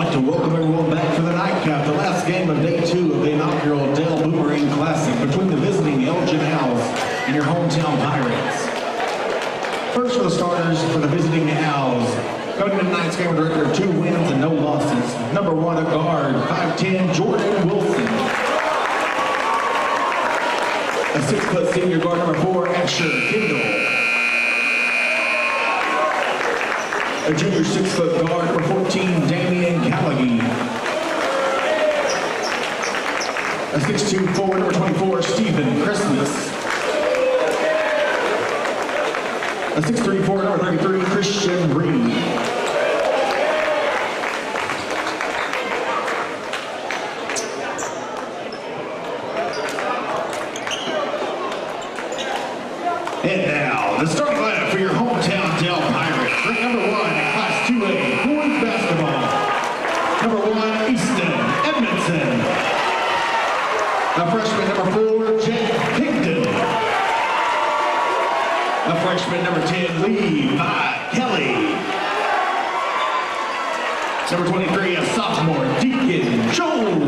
like to welcome everyone back for the nightcap, the last game of day 2 of the inaugural Dale Boomerang Classic between the visiting Elgin Owls and your hometown Pirates. First for the starters for the visiting Owls, coming into tonight's game with a record of 2 wins and no losses. Number 1 at guard, 5'10", Jordan Wilson. A 6-foot senior guard, number 4, Asher Kendall. A junior 6-foot guard, number 14, Damian Callaghy. A 6'2" forward, number 24, Stephen Christmas. A 6'3" forward, number 33, Christian Reed. And now, the starting lineup for your hometown Dale Pirates. Ring number 1 in Class 2A, boys basketball. Number 1, Easton Edmondson. The freshman, number 4, Jake Pigden. The freshman, number 10, Levi Kelly. Number 23, a sophomore, Deacon Jones.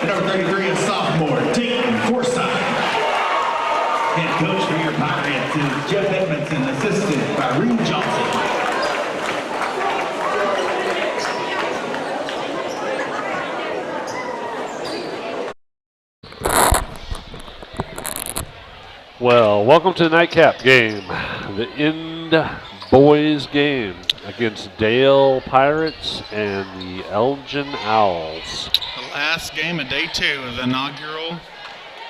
And number 33, a sophomore, Dayton Forsyth. Head coach for your Pirates is Jeff Edmondson, assisted by Reed Johnson. Well, welcome to the nightcap game, the end boys game against Dale Pirates and the Elgin Owls. The last game of day 2 of the inaugural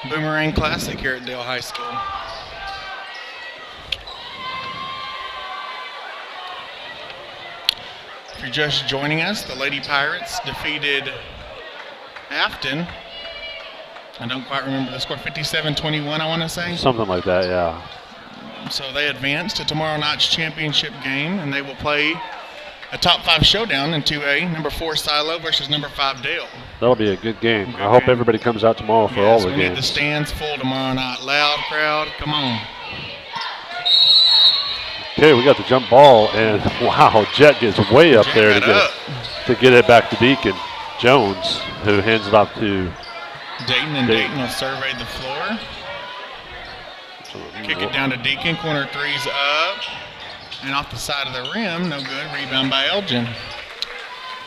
Boomerang Classic here at Dale High School. If you're just joining us, the Lady Pirates defeated Afton. I don't quite remember the score, 57-21, I want to say. Something like that, yeah. So they advanced to tomorrow night's championship game, and they will play a top 5 showdown in 2A, number 4 Silo versus number 5 Dale. That'll be a good game. I hope everybody comes out tomorrow for all the games. We need the stands full tomorrow night. Loud crowd, come on. Okay, we got the jump ball, and wow, Jet gets way up there to get it back to Deacon Jones, who hands it off to Dayton, and Dayton will survey the floor. Kick it down to Deacon, corner 3's up. And off the side of the rim, no good. Rebound by Elgin.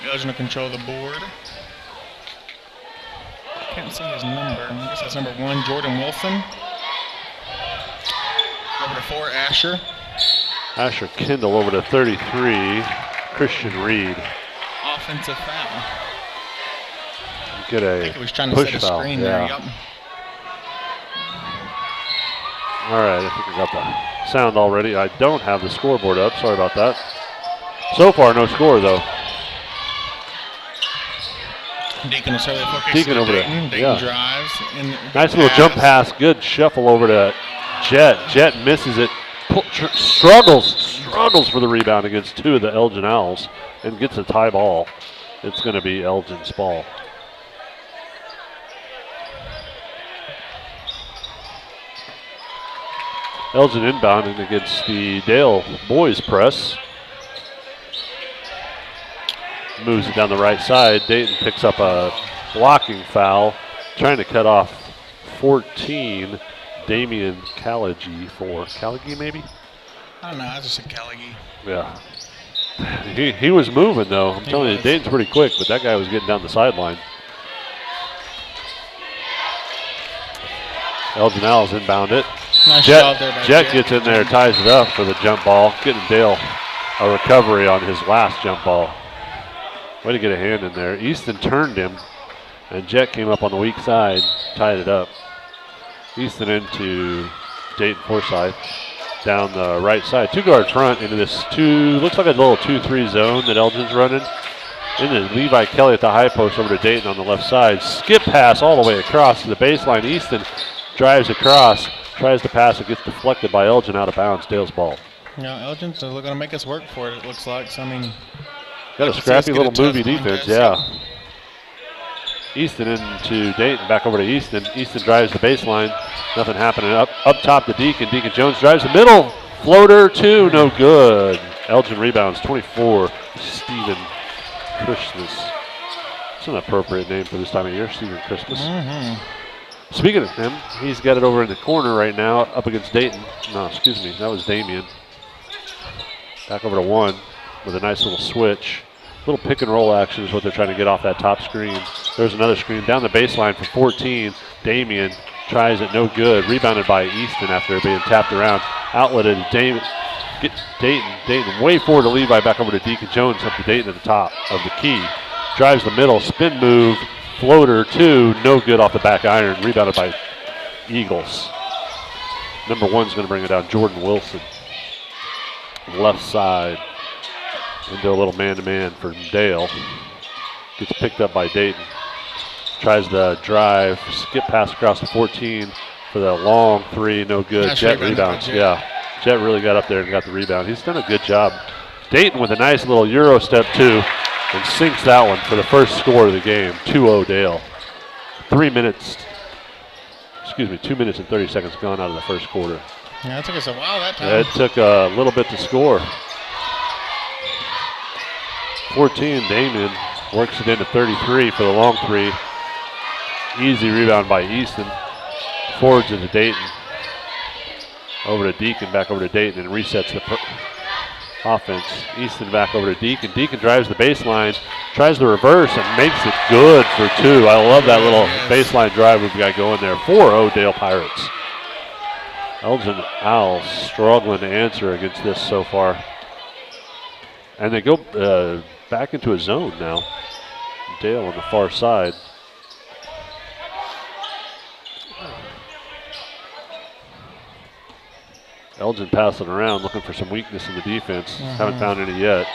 Elgin will control the board. Can't see his number. I guess that's number 1, Jordan Wilson. Over to 4, Asher. Asher Kendall over to 33, Christian Reed. Offensive foul. Get a I think he was trying to push set a foul. screen there. Yep. All right, I think I got the sound already. I don't have the scoreboard up. Sorry about that. So far, no score, though. Deacon will serve the floor. Deacon over there. Dayton drives. Nice little jump pass. Good shuffle over to Jet. Jet misses it. Struggles for the rebound against 2 of the Elgin Owls and gets a tie ball. It's going to be Elgin's ball. Elgin inbounding against the Dale boys press. Moves it down the right side. Dayton picks up a blocking foul, trying to cut off 14. Damian Callaghy for Callaghy, maybe? I don't know. I just said Callaghy. Yeah. He was moving, though. I'm telling you, Dayton's pretty quick, but that guy was getting down the sideline. Elgin Owls inbound it. Nice job there by Jet gets in there, ties it up for the jump ball, getting Dale a recovery on his last jump ball. Way to get a hand in there. Easton turned him, and Jet came up on the weak side, tied it up. Easton into Dayton Forsyth down the right side. 2-guard front into this looks like a little 2-3 zone that Elgin's running. Into Levi Kelly at the high post over to Dayton on the left side. Skip pass all the way across to the baseline. Easton drives across, tries to pass, it gets deflected by Elgin out of bounds. Dale's ball. Yeah, Elgin's going to make us work for it, it looks like. So, I mean, got a scrappy little movie defense, yeah. Easton into Dayton, back over to Easton. Easton drives the baseline. Nothing happening. Up top to Deacon. Deacon Jones drives the middle. Floater 2, no good. Elgin rebounds, 24, Stephen Christmas. It's an appropriate name for this time of year, Stephen Christmas. Speaking of him, he's got it over in the corner right now, up against Dayton. No, excuse me, that was Damien. Back over to one with a nice little switch. Little pick and roll action is what they're trying to get off that top screen. There's another screen down the baseline for 14. Damien tries it, no good. Rebounded by Easton after being tapped around. Outletted Dayton. Dayton way forward to Levi, back over to Deacon Jones, up to Dayton at the top of the key. Drives the middle, spin move, floater two, no good off the back iron. Rebounded by Eagles. Number one's going to bring it down, Jordan Wilson. Left side. Into a little man-to-man for Dale. Gets picked up by Dayton. Tries the drive, skip pass across the 14 for the long three, no good. Nice Jet rebounds, yeah. Jet really got up there and got the rebound. He's done a good job. Dayton with a nice little Euro step two and sinks that one for the first score of the game. 2-0 Dale. 2 minutes and 30 seconds gone out of the first quarter. Yeah, it took us a while that time. It took a little bit to score. 14, Damien works it into 33 for the long three. Easy rebound by Easton. Forwards into Dayton. Over to Deacon, back over to Dayton, and resets the offense. Easton back over to Deacon. Deacon drives the baseline, tries the reverse, and makes it good for two. I love that little baseline drive we've got going there. 4-0 Dale Pirates. Elgin Owls struggling to answer against this so far. And they go back into a zone now. Dale on the far side. Elgin passing around, looking for some weakness in the defense. Haven't found any yet.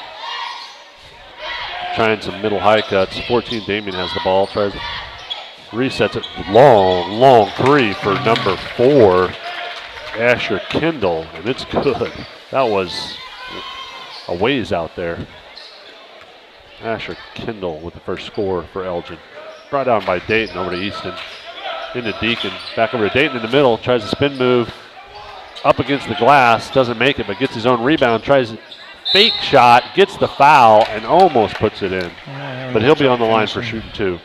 Trying some middle high cuts. 14, Damien has the ball. Tries, resets it. Long three for number 4, Asher Kendall, and it's good. That was a ways out there. Asher Kendall with the first score for Elgin. Brought down by Dayton over to Easton. Into Deacon. Back over to Dayton in the middle. Tries a spin move. Up against the glass. Doesn't make it, but gets his own rebound. Tries a fake shot. Gets the foul and almost puts it in. But he'll be on the line for shooting two.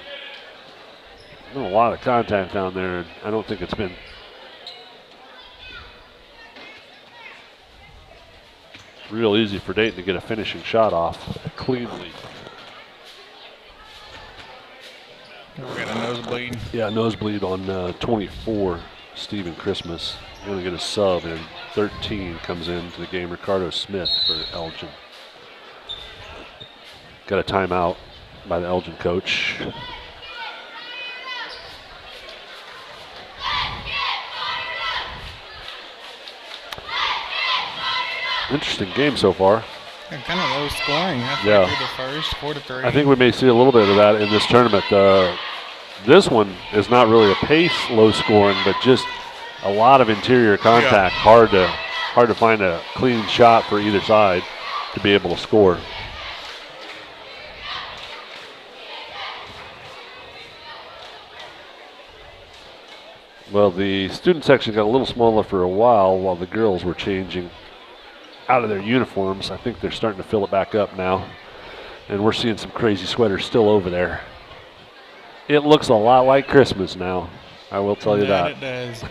A lot of contact down there, and I don't think it's been real easy for Dayton to get a finishing shot off cleanly. We got a nosebleed. Yeah, nosebleed on 24, Stephen Christmas. Going to get a sub, and 13 comes into the game. Ricardo Smith for Elgin. Got a timeout by the Elgin coach. Interesting game so far. Yeah, kind of low scoring. Yeah. Through the first, 4-3. I think we may see a little bit of that in this tournament. This one is not really a pace low scoring, but just a lot of interior contact. Yeah. Hard to find a clean shot for either side to be able to score. Well, the student section got a little smaller for a while the girls were changing out of their uniforms. I think they're starting to fill it back up now. And we're seeing some crazy sweaters still over there. It looks a lot like Christmas now. I will tell you that. It does.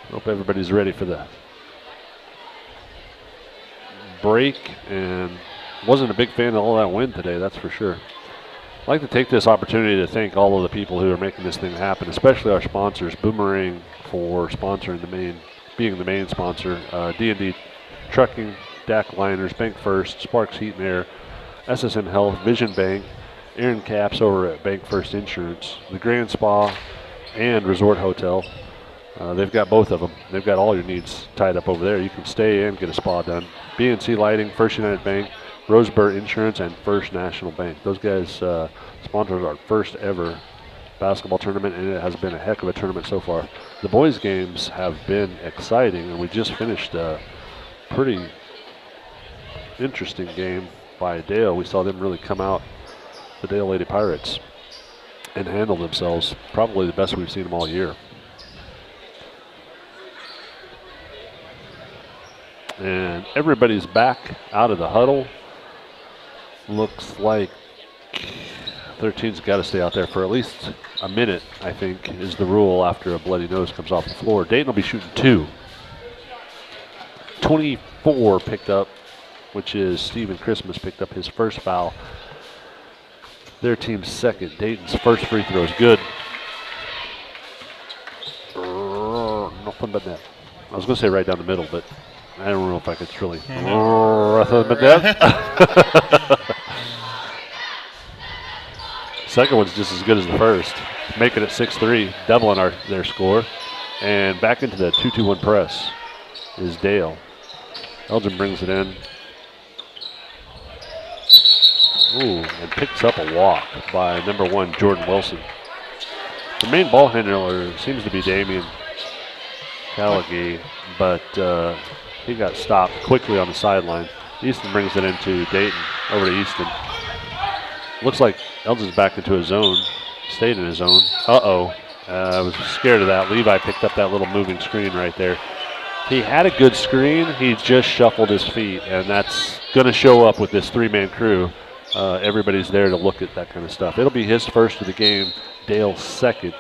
Hope everybody's ready for the break, and wasn't a big fan of all that wind today, that's for sure. I'd like to take this opportunity to thank all of the people who are making this thing happen, especially our sponsors, Boomerang for sponsoring being the main sponsor, D&D Trucking, DAC Liners, Bank First, Sparks Heat and Air, SSN Health, Vision Bank, Aaron Caps over at Bank First Insurance, the Grand Spa, and Resort Hotel. They've got both of them. They've got all your needs tied up over there. You can stay and get a spa done. BNC Lighting, First United Bank, Rosebud Insurance, and First National Bank. Those guys sponsored our first ever basketball tournament, and it has been a heck of a tournament so far. The boys' games have been exciting, and we just finished a pretty interesting game by Dale. We saw them really come out, the Dale Lady Pirates, and handle themselves. Probably the best we've seen them all year. And everybody's back out of the huddle. Looks like 13's got to stay out there for at least a minute, I think, is the rule after a bloody nose comes off the floor. Dayton will be shooting 2. 24 picked up, which is Steven Christmas picked up his first foul. Their team's second. Dayton's first free throw is good. Nothing but net. I was going to say right down the middle, but I don't know if I could really. Nothing but net. Second one's just as good as the first. Making it 6-3, doubling their score. And back into the 2-2-1 press is Dale. Elgin brings it in. Ooh, and picks up a walk by number 1, Jordan Wilson. The main ball handler seems to be Damian Callaghy, but he got stopped quickly on the sideline. Easton brings it into Dayton, over to Easton. Looks like Elgin's back into his zone, stayed in his zone. I was scared of that. Levi picked up that little moving screen right there. He had a good screen, he just shuffled his feet, and that's going to show up with this 3-man crew. Everybody's there to look at that kind of stuff. It'll be his first of the game, Dale's second.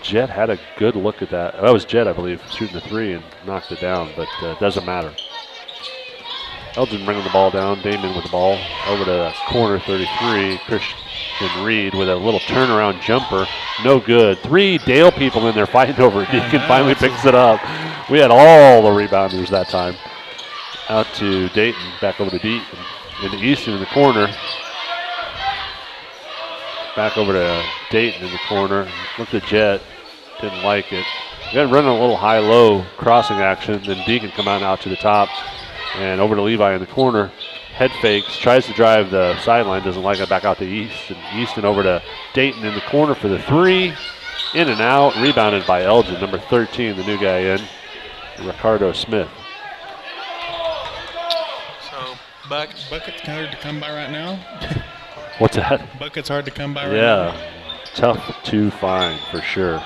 Jet had a good look at that. That was Jet, I believe, shooting the 3 and knocked it down, but doesn't matter. Elgin bringing the ball down, Damon with the ball, over to corner 33, Christian Reed with a little turnaround jumper, no good. 3 Dale people in there fighting over it. Deacon finally picks it up. We had all the rebounders that time. Out to Dayton, back over to Deacon, into Easton in the corner. Back over to Dayton in the corner. Looked at Jet, didn't like it. Then running a little high-low crossing action, then Deacon come out to the top. And over to Levi in the corner. Head fakes, tries to drive the sideline, doesn't like it, back out to Easton. Easton over to Dayton in the corner for the 3. In and out, rebounded by Elgin, number 13, the new guy in, Ricardo Smith. So, bucket's hard to come by right now. What's that? Bucket's hard to come by right now. Yeah, tough to find for sure.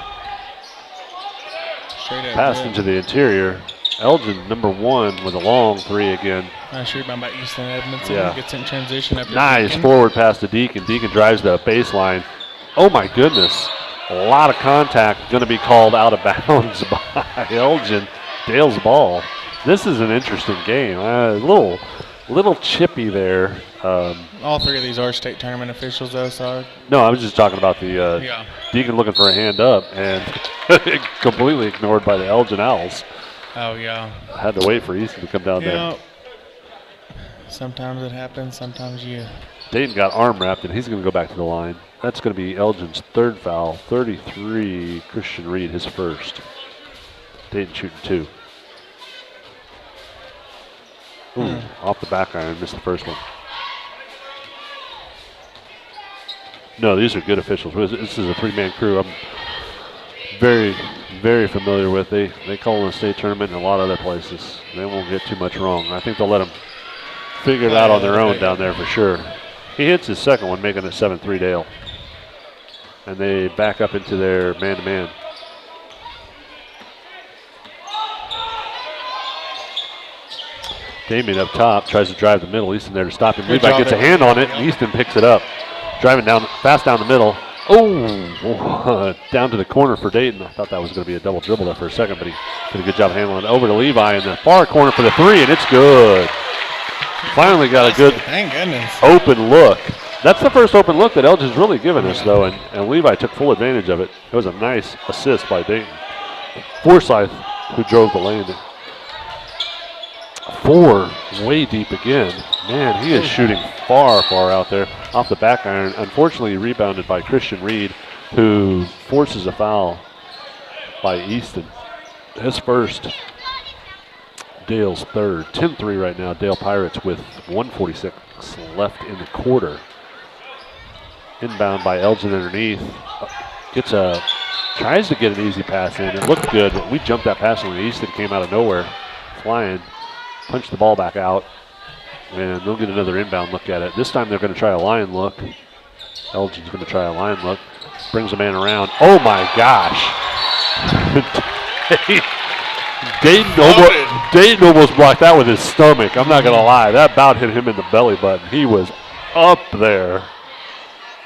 Straight up. Passed into the interior. Elgin, number 1, with a long 3 again. Nice rebound by Easton Edmondson. Yeah. Gets in transition up. Nice forward pass to Deacon. Deacon drives the baseline. Oh my goodness. A lot of contact going to be called out of bounds by Elgin. Dale's ball. This is an interesting game. A little chippy there. All 3 of these are state tournament officials, though, so. No, I was just talking about the Deacon looking for a hand up and completely ignored by the Elgin Owls. Oh, yeah. Had to wait for Easton to come down there. Sometimes it happens, sometimes you. Dayton got arm wrapped, and he's going to go back to the line. That's going to be Elgin's 3rd foul. 33, Christian Reed, his first. Dayton shooting 2. Ooh, off the back iron, missed the first one. No, these are good officials. This is a 3-man crew. I'm very, very familiar with. They call in a state tournament and a lot of other places. They won't get too much wrong. I think they'll let them figure it out on their own down there for sure. He hits his second one, making it 7-3 Dale. And they back up into their man-to-man. Damien up top, tries to drive the middle. Easton there to stop him. Levi gets a hand on it, and Easton picks it up. Driving down, fast down the middle. Oh, down to the corner for Dayton. I thought that was going to be a double dribble there for a second, but he did a good job handling it. Over to Levi in the far corner for the 3, and it's good. Finally got a good open look. That's the first open look that Elgin's really given us, though, and Levi took full advantage of it. It was a nice assist by Dayton. Forsyth, who drove the lane. 4, way deep again. Man, he is shooting far, far out there off the back iron. Unfortunately, rebounded by Christian Reed, who forces a foul by Easton. His first, Dale's 3rd. 10-3 right now. Dale Pirates with 1:46 left in the quarter. Inbound by Elgin underneath. Tries to get an easy pass in. It looked good, but we jumped that pass when Easton came out of nowhere, flying. Punched the ball back out, and they'll get another inbound look at it. This time they're going to try a line look. Elgin's going to try a line look. Brings a man around. Oh my gosh. Dayton almost blocked that with his stomach. I'm not going to lie. That bout hit him in the belly button. He was up there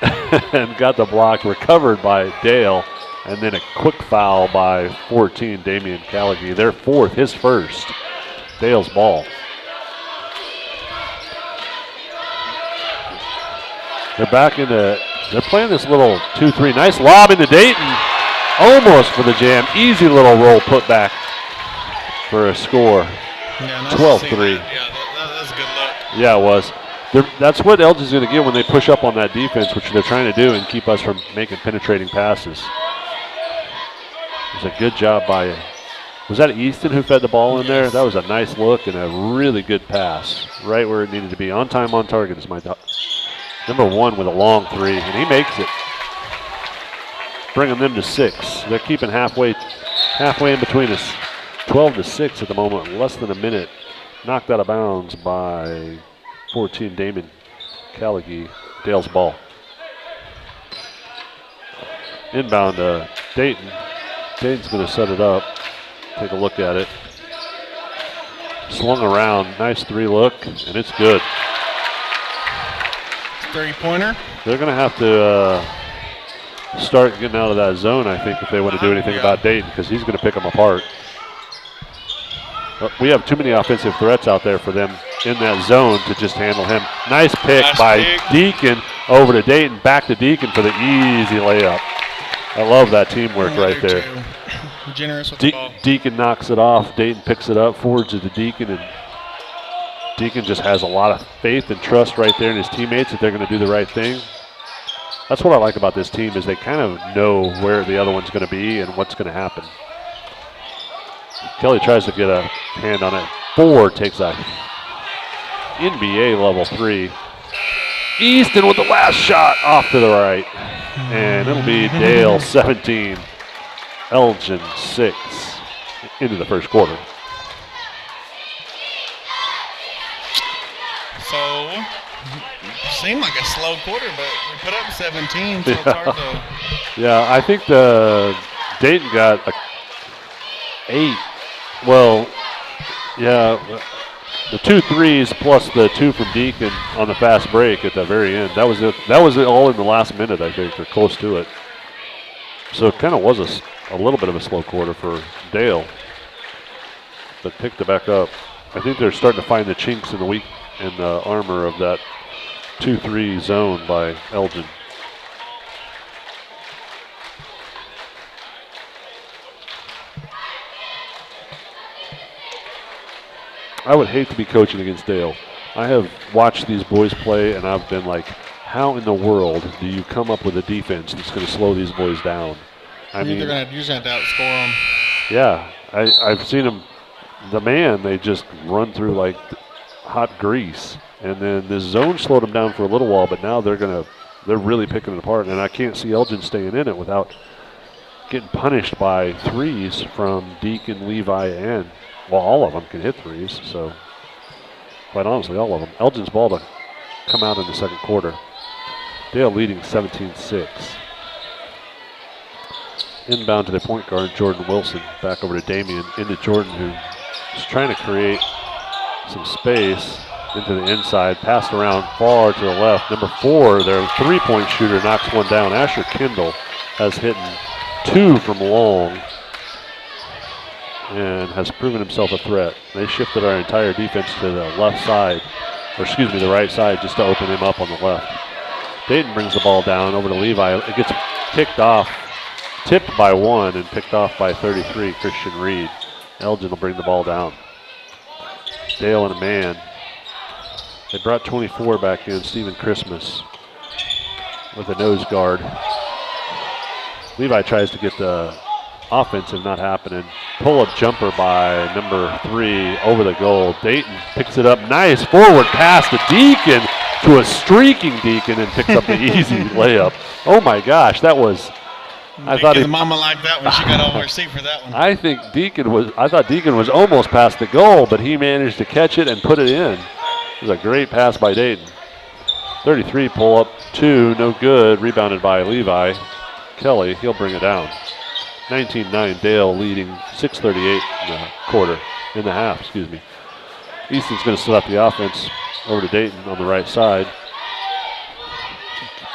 and got the block recovered by Dale. And then a quick foul by 14, Damian Callaghy. Their fourth, his first. Dale's ball. They're back into, they're playing this little 2-3. Nice lob into Dayton. Almost for the jam. Easy little roll put back for a score. Yeah, nice 12-3. Yeah, that was a good look. Yeah, it was. That's what Elgin's going to get when they push up on that defense, which they're trying to do, and keep us from making penetrating passes. It was a good job by, was that Easton who fed the ball in there? That was a nice look and a really good pass. Right where it needed to be. On time, on target is my number one with a long three, and he makes it. Bringing them to 6. They're keeping halfway in between us. 12-6 at the moment, less than a minute. Knocked out of bounds by 14, Damon Callaghy. Dale's ball. Inbound to Dayton. Dayton's going to set it up. Take a look at it. Swung around. Nice 3 look, and it's good. 3-pointer. They're going to have to start getting out of that zone, I think, if they want to do anything about Dayton, because he's going to pick them apart. But we have too many offensive threats out there for them in that zone to just handle him. Nice pick by Deacon over to Dayton, back to Deacon for the easy layup. I love that teamwork right there. Generous with the ball. Deacon knocks it off. Dayton picks it up, forwards it to Deacon, and Deacon just has a lot of faith and trust right there in his teammates that they're going to do the right thing. That's what I like about this team, is they kind of know where the other one's going to be and what's going to happen. Kelly tries to get a hand on it. Ford takes a NBA level 3. Easton with the last shot off to the right. And it'll be Dale 17, Elgin 6 into the first quarter. So, seemed like a slow quarter, but we put up 17, so it's hard to... Yeah, I think the Dayton got 8. Well, yeah, the 2 threes plus the 2 from Deacon on the fast break at the very end. That was it. That was it all in the last minute, I think, or close to it. So it kind of was a little bit of a slow quarter for Dale, but picked it back up. I think they're starting to find the chinks in the armor of that 2-3 zone by Elgin. I would hate to be coaching against Dale. I have watched these boys play, and I've been like, how in the world do you come up with a defense that's going to slow these boys down? I mean, you're going to have to outscore them. Yeah, I've seen them. The man, they just run through like hot grease. And then this zone slowed them down for a little while, but now they're really picking it apart. And I can't see Elgin staying in it without getting punished by threes from Deacon, Levi, and, well, all of them can hit threes. So, quite honestly, all of them. Elgin's ball to come out in the second quarter. Dale leading 17-6. Inbound to the point guard, Jordan Wilson. Back over to Damian, into Jordan, who's trying to create some space into the inside. Passed around far to the left. Number 4, their three-point shooter, knocks one down. Asher Kendall has hit 2 from long and has proven himself a threat. They shifted our entire defense to the left side, or excuse me, the right side, just to open him up on the left. Dayton brings the ball down over to Levi. It gets tipped by 1 and picked off by 33, Christian Reed. Elgin will bring the ball down. Dale and a man. They brought 24 back in, Stephen Christmas with a nose guard. Levi tries to get the offensive, not happening. Pull-up jumper by number 3 over the goal. Dayton picks it up. Nice forward pass to Deacon, to a streaking Deacon, and picks up the easy layup. Oh my gosh, that was... I thought his mama liked that one. She got over her seat for that one. I thought Deacon was almost past the goal, but he managed to catch it and put it in. It was a great pass by Dayton. 33 pull up, 2, no good. Rebounded by Levi. Kelly, he'll bring it down. 19-9 Dale leading 6:38 in the half, excuse me. Easton's going to set up the offense over to Dayton on the right side.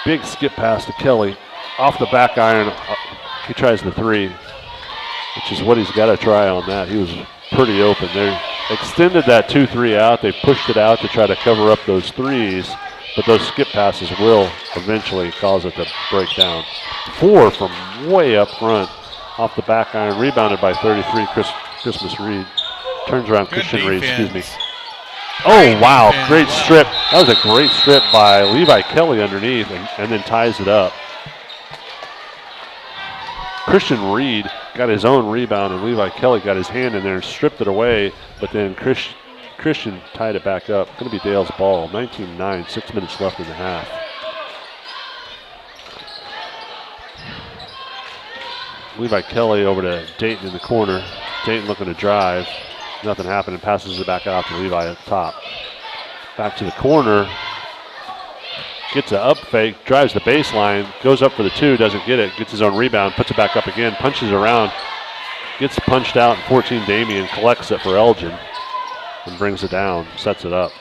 Big skip pass to Kelly. Off the back iron, he tries the three, which is what he's got to try on that. He was pretty open. They extended that 2-3 out. They pushed it out to try to cover up those threes, but those skip passes will eventually cause it to break down. 4 from way up front. Off the back iron, rebounded by 33, Christmas Reed. Turns around, Christian Reed, excuse me. Oh, wow, great strip. That was a great strip by Levi Kelly underneath and then ties it up. Christian Reed got his own rebound and Levi Kelly got his hand in there and stripped it away, but then Christian tied it back up. Going to be Dale's ball, 19-9, 6 minutes left in the half. Levi Kelly over to Dayton in the corner. Dayton looking to drive. Nothing happened and passes it back out to Levi at the top. Back to the corner. Gets an up fake, drives the baseline, goes up for the 2, doesn't get it, gets his own rebound, puts it back up again, punches around, gets punched out, and 14 Damian collects it for Elgin and brings it down, sets it up.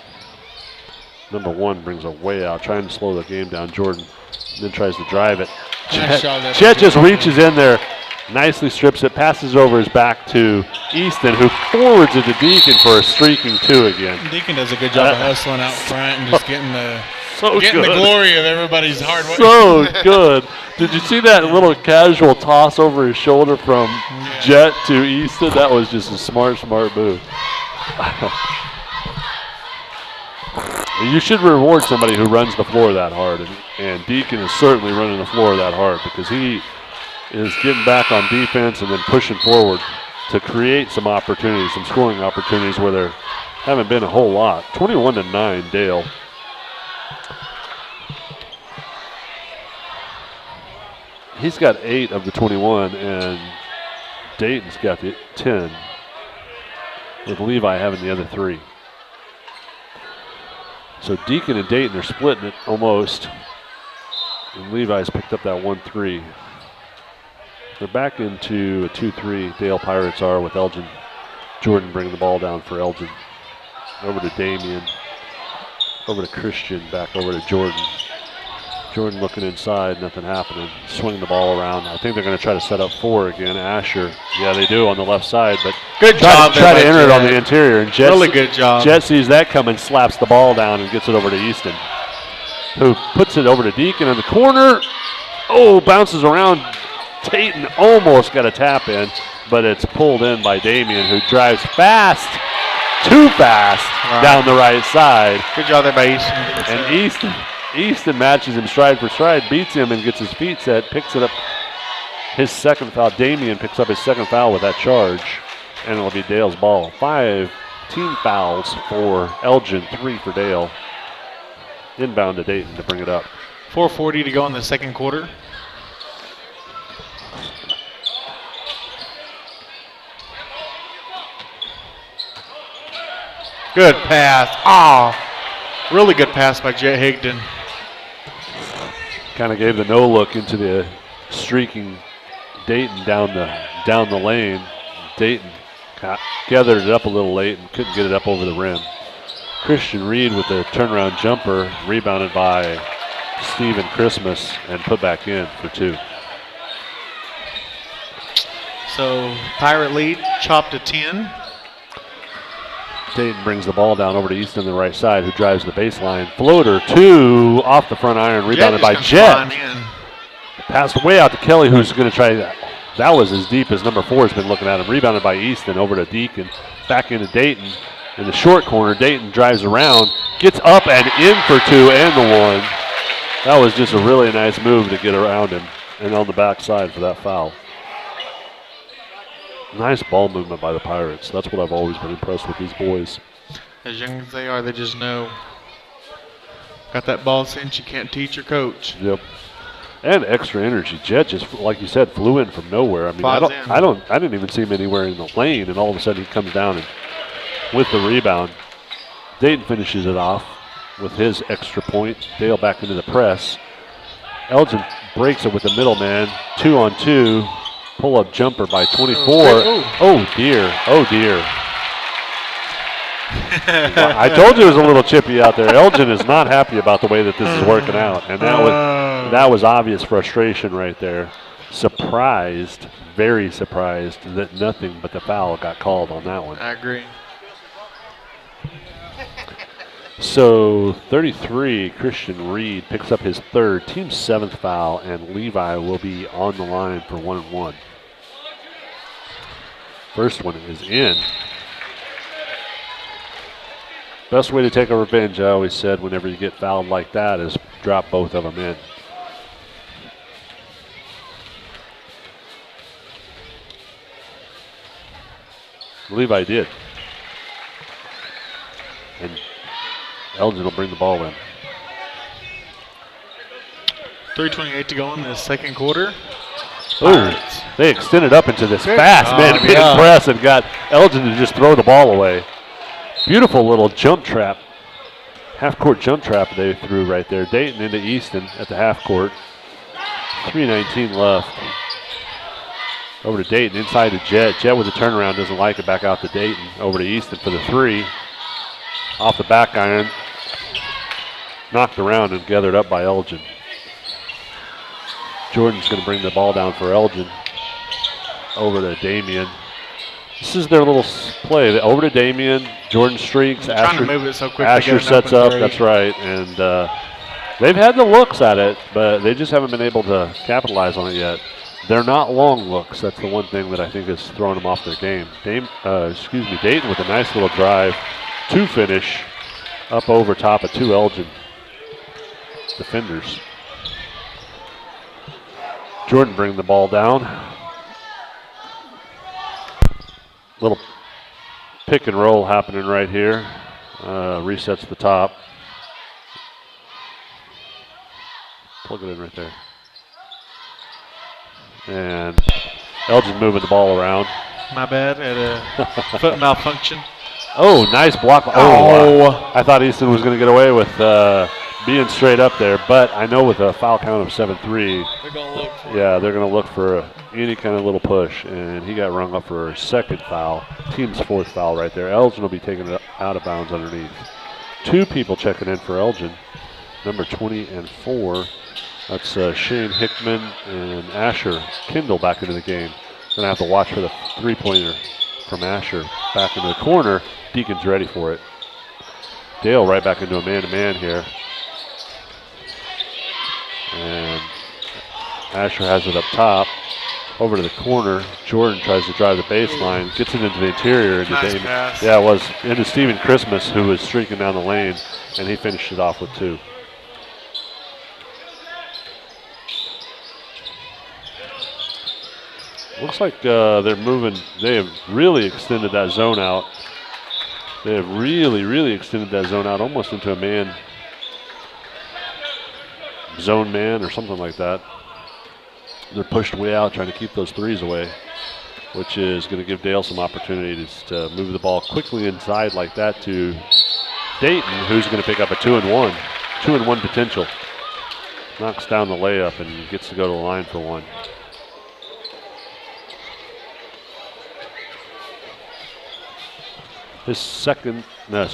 Number 1 brings it way out, trying to slow the game down. Jordan then tries to drive it. Chet just reaches in there, nicely strips it, passes over his back to Easton, who forwards it to Deacon for a streaking 2 again. Deacon does a good job of hustling out front and just getting the the glory of everybody's hard work. So good. Did you see that little casual toss over his shoulder from Jet to Easton? That was just a smart move. You should reward somebody who runs the floor that hard, and Deacon is certainly running the floor that hard because he is getting back on defense and then pushing forward to create some opportunities, some scoring opportunities where there haven't been a whole lot. 21-9 Dale. He's got 8 of the 21, and Dayton's got the 10, with Levi having the other 3. So Deacon and Dayton are splitting it almost, and Levi's picked up that 1-3. They're back into a 2-3, Dale Pirates are, with Elgin. Jordan bringing the ball down for Elgin. Over to Damian, over to Christian, back over to Jordan. Jordan looking inside, nothing happening. Swinging the ball around. I think they're going to try to set up 4 again. Asher, yeah, they do on the left side, but good job. Try to enter it on the interior. And Jet, really good job. Jet sees that coming, slaps the ball down and gets it over to Easton, who puts it over to Deacon in the corner. Oh, bounces around. Dayton almost got a tap in, but it's pulled in by Damian, who drives fast, too fast, down the right side. Good job there by Easton. And Easton matches him stride for stride, beats him and gets his feet set, picks it up. His second foul, Damian picks up his second foul with that charge, and it'll be Dale's ball. 5 team fouls for Elgin, 3 for Dale. Inbound to Dayton to bring it up. 4:40 to go in the second quarter. Good pass. Really good pass by Jet Higdon. Kind of gave the no look into the streaking Dayton down the lane. Dayton gathered it up a little late and couldn't get it up over the rim. Christian Reed with the turnaround jumper, rebounded by Steven Christmas and put back in for 2. So Pirate lead chopped to 10. Dayton brings the ball down over to Easton on the right side, who drives the baseline. Floater 2 off the front iron, rebounded by Jet. Passed way out to Kelly, who's going to try that. That was as deep as number 4 has been looking at him. Rebounded by Easton over to Deacon. Back into Dayton. In the short corner, Dayton drives around, gets up and in for 2 and the 1. That was just a really nice move to get around him and on the backside for that foul. Nice ball movement by the Pirates. That's what I've always been impressed with these boys. As young as they are, they just know. Got that ball sense you can't teach or coach. Yep. And extra energy. Jet just, like you said, flew in from nowhere. I mean, I didn't even see him anywhere in the lane, and all of a sudden he comes down and with the rebound. Dayton finishes it off with his extra point. Dale back into the press. Elgin breaks it with the middleman. 2-on-2. pull-up jumper by 24. Oh. Oh, dear. Oh, dear. I told you it was a little chippy out there. Elgin is not happy about the way that this is working out, and that was obvious frustration right there. Surprised, very surprised that nothing but the foul got called on that one. I agree. So 33, Christian Reed picks up his third, team 7th foul, and Levi will be on the line for 1-1. First one is in. Best way to take a revenge, I always said, whenever you get fouled like that, is drop both of them in. Levi did. And Elgin will bring the ball in. 3:28 to go in the second quarter. Oh, they extended up into this fast man-to-man press and got Elgin to just throw the ball away. Beautiful little jump trap. Half-court jump trap they threw right there. Dayton into Easton at the half-court. 3:19 left. Over to Dayton, inside to Jet. Jet with a turnaround, doesn't like it. Back out to Dayton. Over to Easton for the three. Off the back iron. Knocked around and gathered up by Elgin. Jordan's going to bring the ball down for Elgin. Over to Damian. This is their little play. Over to Damian. Jordan streaks. Trying to move it so quick. Asher sets up. That's right. And they've had the looks at it, but they just haven't been able to capitalize on it yet. They're not long looks. That's the one thing that I think is throwing them off their game. Dayton with a nice little drive to finish up over top of two Elgin defenders. Jordan bring the ball down. Little pick and roll happening right here. Resets the top. Plug it in right there. And Elgin moving the ball around. My bad, at a foot malfunction. Oh, nice block. Oh, I thought Easton was going to get away with being straight up there, but I know with a foul count of 7-3, They're going to look for they're going to look for any kind of little push, and he got rung up for a second foul. Team's 4th foul right there. Elgin will be taking it out of bounds underneath. Two people checking in for Elgin, number 20 and 4. That's Shane Hickman and Asher Kindle back into the game. Going to have to watch for the three-pointer from Asher. Back into the corner. Deacon's ready for it. Dale right back into a man-to-man here. And Asher has it up top. Over to the corner. Jordan tries to drive the baseline. Gets it into the interior. Nice pass. Yeah, it was into Stephen Christmas, who was streaking down the lane, and he finished it off with 2. Looks like they're moving. They have really extended that zone out. They have really extended that zone out almost into a zone man or something like that. They're pushed way out trying to keep those threes away, which is going to give Dale some opportunities to move the ball quickly inside like that to Dayton, who's going to pick up a 2-and-1. 2-and-1 potential. Knocks down the layup and gets to go to the line for 1. His second foul,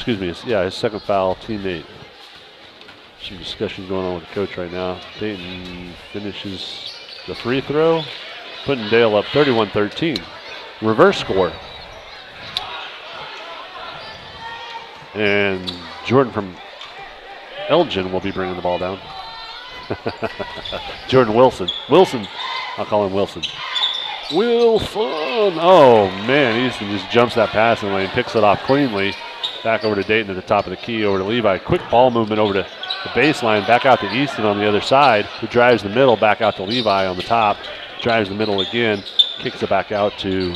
teammate. Some discussion going on with the coach right now. Dayton finishes the free throw, putting Dale up 31-13. Reverse score. And Jordan from Elgin will be bringing the ball down. Jordan Wilson. I'll call him Wilson. Oh, man, Easton just jumps that passing lane, picks it off cleanly. Back over to Dayton at the top of the key, over to Levi. Quick ball movement over to the baseline, back out to Easton on the other side, who drives the middle, back out to Levi on the top. Drives the middle again, kicks it back out to,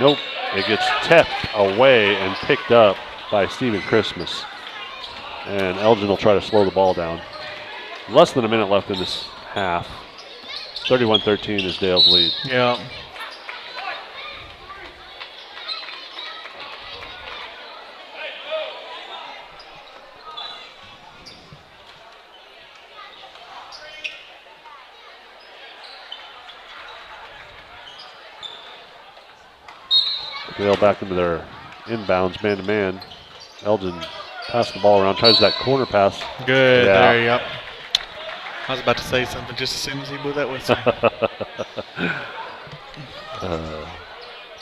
nope. It gets tipped away and picked up by Stephen Christmas. And Elgin will try to slow the ball down. Less than a minute left in this half. 31-13 is Dale's lead. Yeah. Dale back into their inbounds, man-to-man. Elgin passed the ball around, tries that corner pass. Good. Yeah. There, yep. I was about to say something just as soon as he blew that whistle.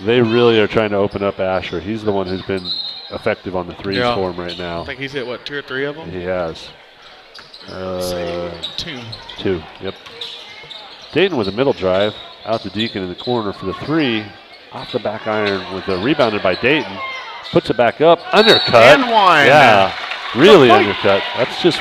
They really are trying to open up Asher. He's the one who's been effective on the threes for him right now. I think he's hit, what, 2 or 3 of them? He has. 2. 2, yep. Dayton with a middle drive. Out to Deacon in the corner for the 3. Off the back iron with a rebounded by Dayton. Puts it back up. Undercut. And one. Yeah, really undercut. That's just.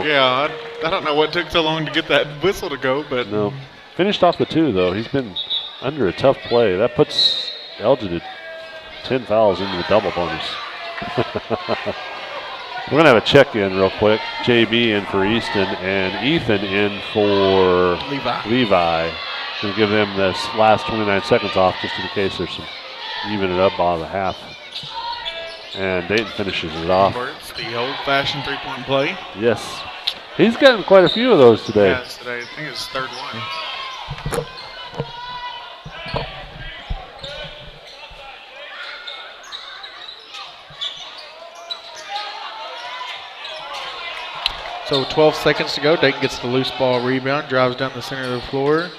Yeah, I don't know what took so long to get that whistle to go, but. No. Finished off the 2, though. He's been under a tough play. That puts Elgin at 10 fouls into the double bonus. We're going to have a check-in real quick. JB in for Easton and Ethan in for Levi. Going to give them this last 29 seconds off just in case there's some even it up on the half. And Dayton finishes it off. It's the old-fashioned three-point play. Yes. He's gotten quite a few of those today. Yes, today. I think it's third one. So 12 seconds to go. Dayton gets the loose ball rebound, drives down the center of the floor,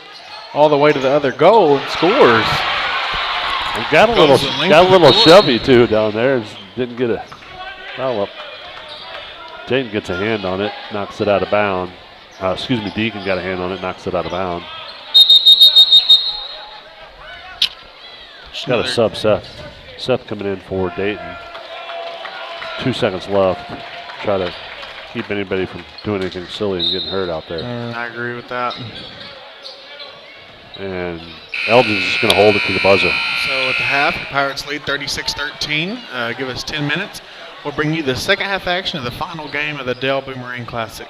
all the way to the other goal and scores. He got a little shovey too down there. Just didn't get a foul up. Dayton gets a hand on it, knocks it out of bounds. Deacon got a hand on it, knocks it out of bounds. Got a sub Seth. Seth coming in for Dayton. 2 seconds left. Try to keep anybody from doing anything silly and getting hurt out there. I agree with that. And Elgin's just going to hold it to the buzzer. So at the half, the Pirates lead 36-13. Give us 10 minutes. We'll bring you the second half action of the final game of the Dell Boomerang Classic.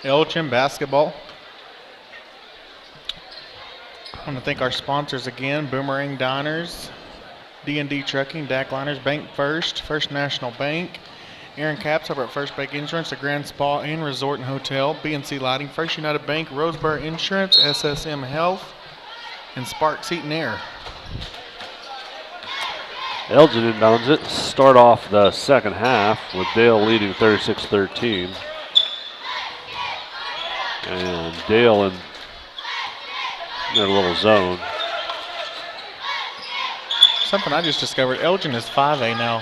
Elgin basketball. I want to thank our sponsors again: Boomerang Diners, D&D Trucking, DAC Liners, Bank First, First National Bank, Aaron Capps over at First Bank Insurance, the Grand Spa and Resort and Hotel, B&C Lighting, First United Bank, Roseboro Insurance, SSM Health, and Sparks Heat and Air. Elgin inbounds it. Start off the second half with Dale leading 36-13. And Dale in their little zone. Something I just discovered, Elgin is 5A now.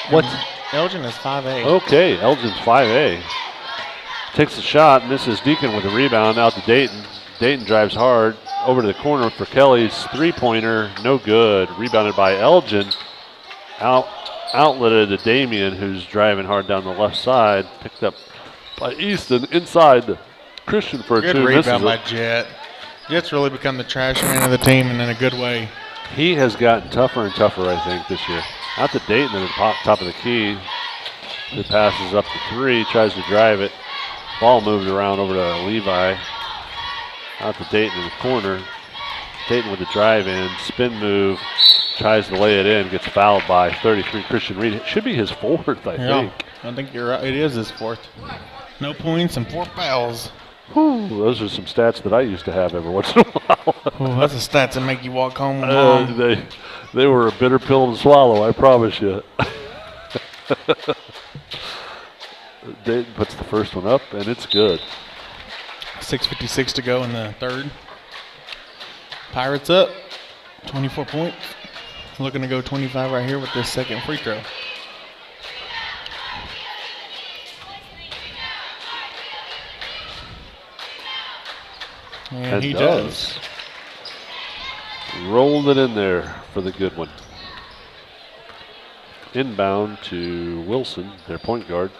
What? Elgin is 5A. Okay, Elgin's 5A. Takes a shot, misses Deacon with a rebound out to Dayton. Dayton drives hard over to the corner for Kelly's three-pointer, no good. Rebounded by Elgin. Outletted to Damian, who's driving hard down the left side. Picked up by Easton inside the Christian for a good two. Rebound by Jet. Jet's really become the trash man of the team and in a good way. He has gotten tougher and tougher, I think, this year. Out to Dayton at the top of the key. The passes up to three, tries to drive it. Ball moved around over to Levi. Out to Dayton in the corner. Dayton with the drive in, spin move, tries to lay it in, gets fouled by 33 Christian Reed. It should be his fourth, I think. I think you're right. It is his fourth. No points and 4 fouls. Whew, those are some stats that I used to have every once in a while. Ooh, that's the stats that make you walk home alone. They were a bitter pill to swallow, I promise you. Dayton puts the first one up, and it's good. 6:56 to go in the third. Pirates up, 24 points. Looking to go 25 right here with this second free throw. And he does. Rolled it in there for the good one. Inbound to Wilson, their point guard.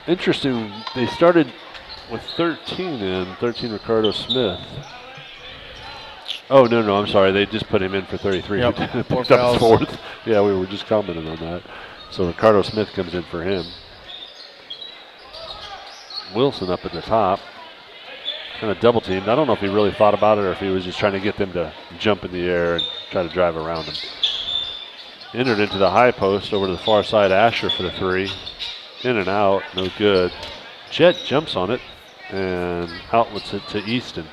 Interesting, they started with 13 Ricardo Smith. Oh, no, I'm sorry. They just put him in for 33. Yep, Picked 4 up fouls. his fourth. Yeah, we were just commenting on that. So Ricardo Smith comes in for him. Wilson up at the top. Kind of double teamed. I don't know if he really thought about it or if he was just trying to get them to jump in the air and try to drive around him. Entered into the high post over to the far side. Asher for the three. In and out, no good. Jet jumps on it and outlets it to Easton.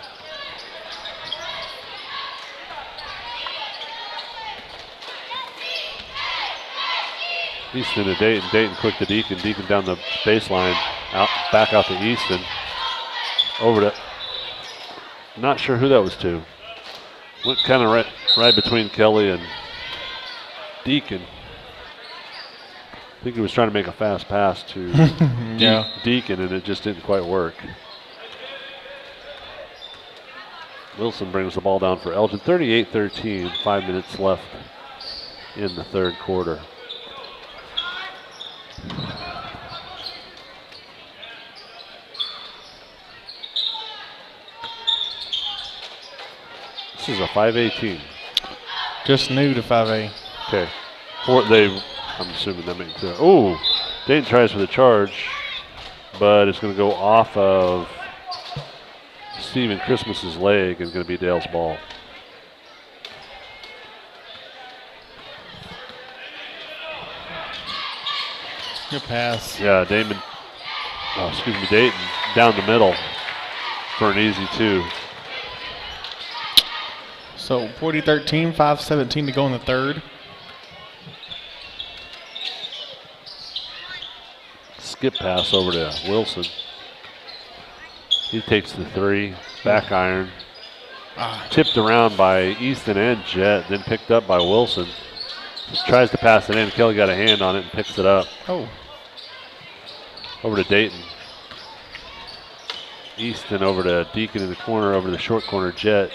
Easton to Dayton. Dayton quick to Deacon. Deacon down the baseline. Back out to Easton. Over to, not sure who that was to. Went kind of right between Kelly and Deacon. I think he was trying to make a fast pass to Deacon, and it just didn't quite work. Wilson brings the ball down for Elgin. 38-13, 5 minutes left in the third quarter. This is a 5A team. Just new to 5A. Okay. I'm assuming that makes it. Oh, Dayton tries for the charge, but it's going to go off of Steven Christmas's leg and going to be Dale's ball. Good pass. Yeah, Dayton down the middle for an easy two. So 40-13, 5:17 to go in the third. Skip pass over to Wilson. He takes the three, back iron. Tipped around by Easton and Jet, then picked up by Wilson. Just tries to pass it in. Kelly got a hand on it and picks it up. Oh. Over to Dayton. Easton over to Deacon in the corner, over to the short corner, Jet.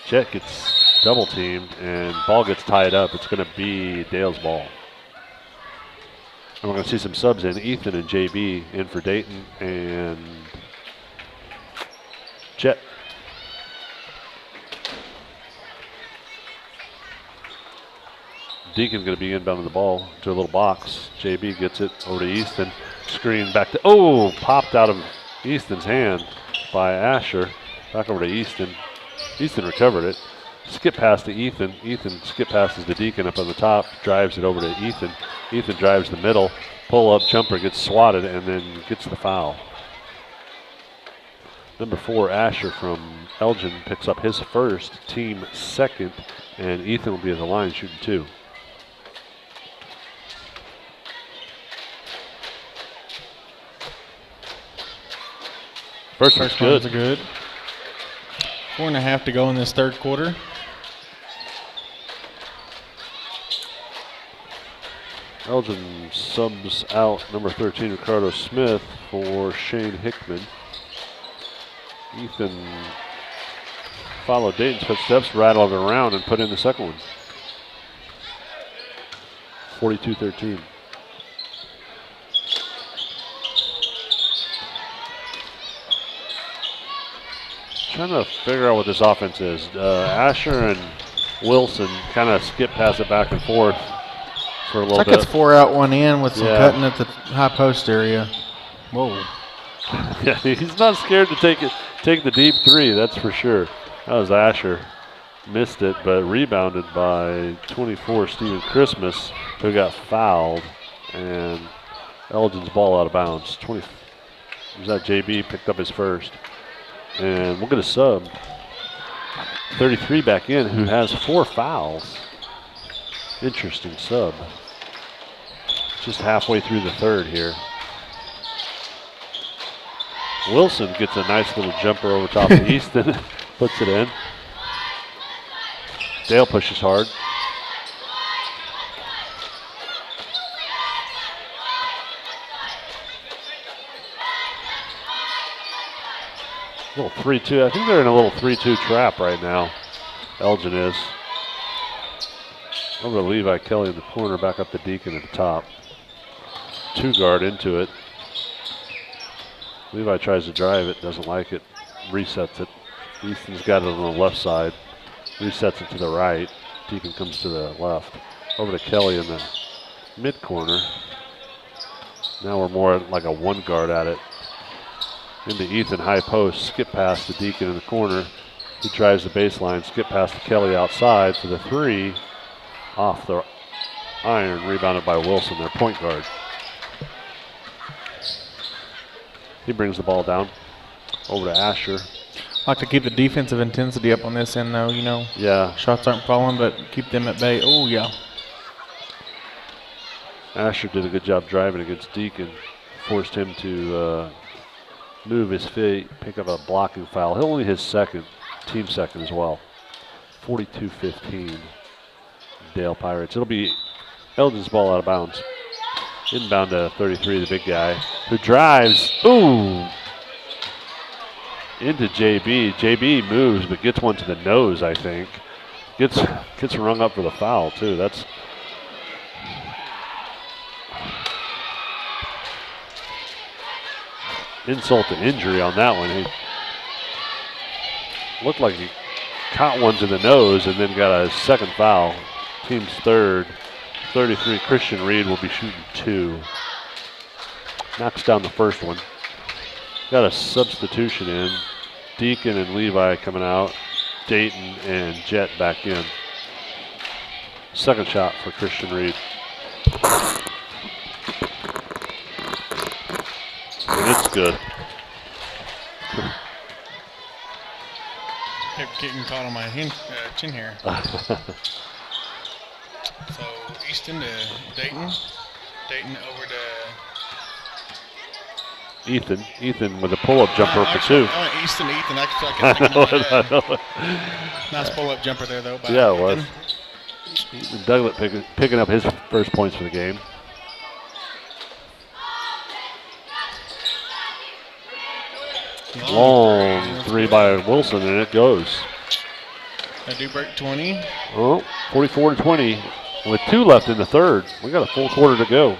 Jet gets double teamed and ball gets tied up. It's going to be Dale's ball. And we're going to see some subs in. Ethan and JB in for Dayton and Jet. Deacon's going to be inbounding the ball to a little box. JB gets it over to Easton. Screen back to, popped out of Easton's hand by Asher. Back over to Easton. Easton recovered it. Skip pass to Ethan. Ethan skip passes to Deacon up on the top. Drives it over to Ethan. Ethan drives the middle. Pull up jumper gets swatted and then gets the foul. Number 4, Asher from Elgin picks up his first, team second, and Ethan will be at the line shooting 2. First one's good. Good. 4.5 to go in this third quarter. Elgin subs out number 13, Ricardo Smith, for Shane Hickman. Ethan followed Dayton's footsteps, rattled it around, and put in the second one. 42-13. Trying to figure out what this offense is. Asher and Wilson kind of skip pass it back and forth for a little Like bit. it's 4 out, 1 in with some Yeah. cutting at the high post area. Whoa. Yeah, he's not scared to take the deep three, that's for sure. That was Asher. Missed it, but rebounded by 24, Steven Christmas, who got fouled, and Elgin's ball out of bounds. 20. Was that JB picked up his first, and we'll get a sub. 33 back in, who has 4 fouls. Interesting sub. Just halfway through the third here. Wilson gets a nice little jumper over top of Easton, puts it in. Dale pushes hard. Little 3-2. I think they're in a little 3-2 trap right now. Elgin is. Over to Levi Kelly in the corner, back up to Deacon at the top. 2-guard into it. Levi tries to drive it, doesn't like it, resets it. Easton's got it on the left side, resets it to the right. Deacon comes to the left. Over to Kelly in the mid corner. Now we're more like a 1-guard at it. Into Ethan, high post, skip pass to Deacon in the corner. He drives the baseline, skip pass to Kelly outside for the 3. Off the iron, rebounded by Wilson, their point guard. He brings the ball down over to Asher. Like to keep the defensive intensity up on this end, though, you know. Yeah. Shots aren't falling, but keep them at bay. Oh, yeah. Asher did a good job driving against Deacon. Forced him to move his feet, pick up a blocking foul. He'll only his second, team second as well. 42-15, Dale Pirates. It'll be Elgin's ball out of bounds. Inbound to 33, the big guy, who drives, ooh, into JB. JB moves, but gets one to the nose, I think. Gets rung up for the foul, too. That's insult to injury on that one. He looked like he caught one to the nose and then got a second foul. Team's third. 33, Christian Reed will be shooting 2. Knocks down the first one. Got a substitution in. Deacon and Levi coming out. Dayton and Jet back in. Second shot for Christian Reed. And it's good. Kept getting caught on my chin here. So Easton to Dayton. Dayton over to Ethan with a pull-up jumper for 2. Easton to Ethan. I Nice pull-up jumper there, though. By Yeah, it Ethan. was. Ethan Douglas picking up his first points for the game. Long 3 by Wilson, and it goes. They do break 20. Oh, 44-20 with 2 left in the third. We got a full quarter to go.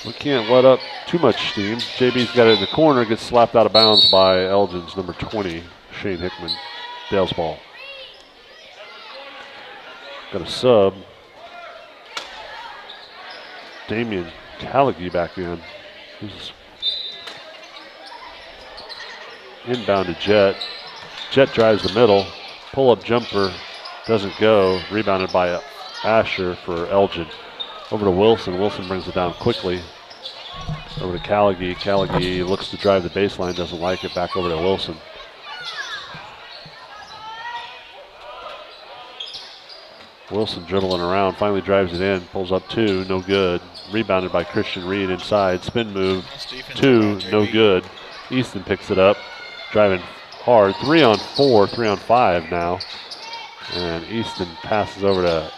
We can't let up too much steam. JB's got it in the corner, gets slapped out of bounds by Elgin's number 20, Shane Hickman. Dale's ball. Got a sub. Damian Callaghy back in. He's inbound to Jet. Jet drives the middle. Pull-up jumper doesn't go. Rebounded by Asher for Elgin. Over to Wilson. Wilson brings it down quickly. Over to Callaghy. Callaghy looks to drive the baseline, doesn't like it. Back over to Wilson. Wilson dribbling around, finally drives it in, pulls up 2, no good. Rebounded by Christian Reed inside. Spin move, 2, no good. Easton picks it up, driving hard. 3 on 4, 3 on 5 now. And Easton passes over to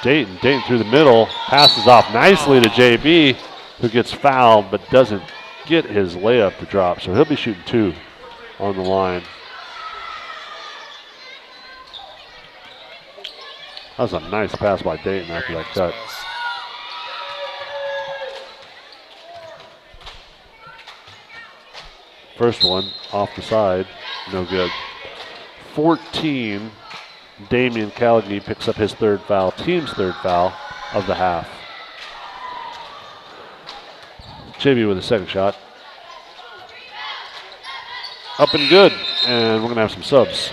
Dayton through the middle, passes off nicely to JB, who gets fouled but doesn't get his layup to drop. So he'll be shooting 2 on the line. That was a nice pass by Dayton after that cut. First one off the side, no good. 14, Damian Callagny picks up his 3rd foul, team's 3rd foul of the half. JB with a 2nd shot. Up and good, and we're gonna have some subs.